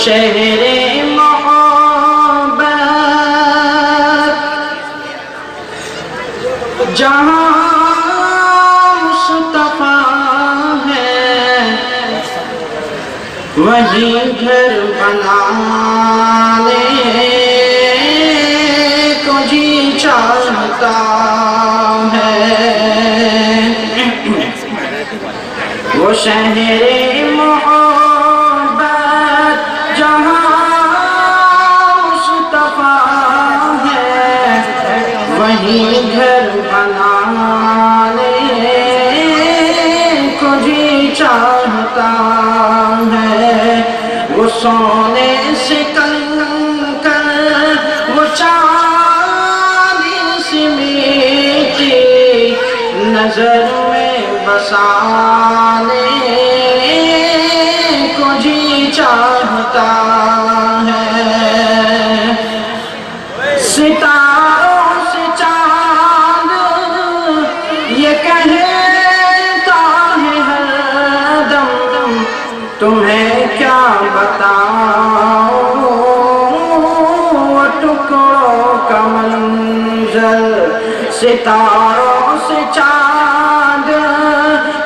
شہر محبت جہاں مصطفیٰ ہے وہیں گھر بنانے کو جی چاہتا ہے وہ شہر محبت جہاں مصطفیٰ ہے وہیں گھر بنانے کو جی چاہتا ہے وہ سونے سے کنکر وہ چاندی سی میٹھی نظر میں بسانے کو جی چاہتا ہے ستاروں سے چاند یہ کہتا ہے ہر دم تمہیں کیا بتاؤں وہ ٹکڑوں کا منظر ستاروں سے چاند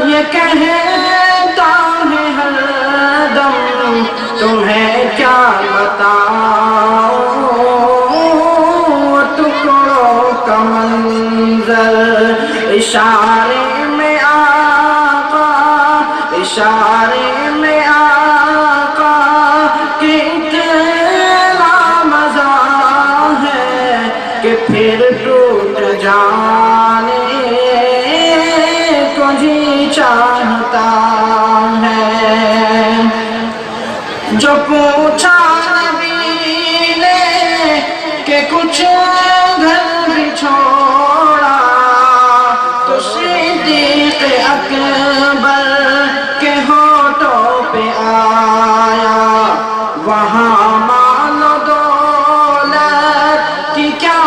یہ کہتا ہے ہر دم تمہیں کیا بتاؤں وہ ٹکڑوں کا منظر اشارے میں آقا اشارے میں آقا کہ اتنا مزہ ہے کہ پھر ٹوٹ جانے کو جی چاہتا ہے جو پوچھا نبی نے کہ کچھ گھر بھی چھوڑا تو صدیق اکبر کے ہونٹوں پہ آیا وہاں مال و دولت کی کیا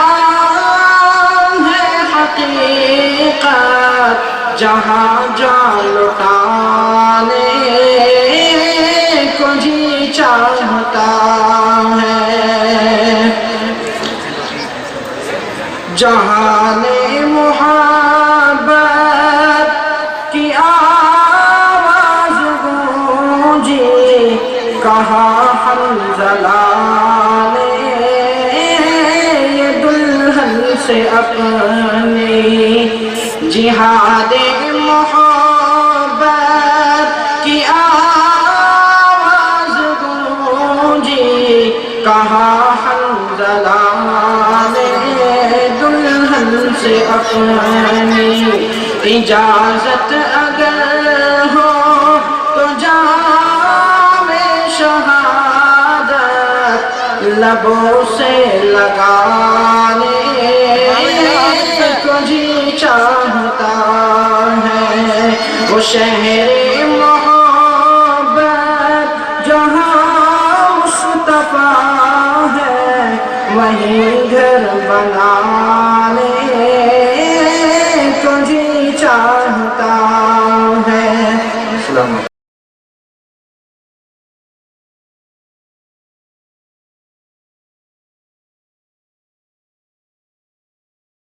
ہے حقیقت جہاں جان لٹانے کو جی چاہتا ہے جہان محبت کی آواز گونجی کہا حنظلہ نے یہ دلہن سے اپنی جہاد محبت کی آواز گونجی کہا حنظلہ نے دلہن سے اپنی اجازت اگر ہو تو جام شہادت لبوں سے لگانے کو جی چاہتا ہے وہ شہر محبت جہاں مصطفیٰ ہے وہیں گھر بنا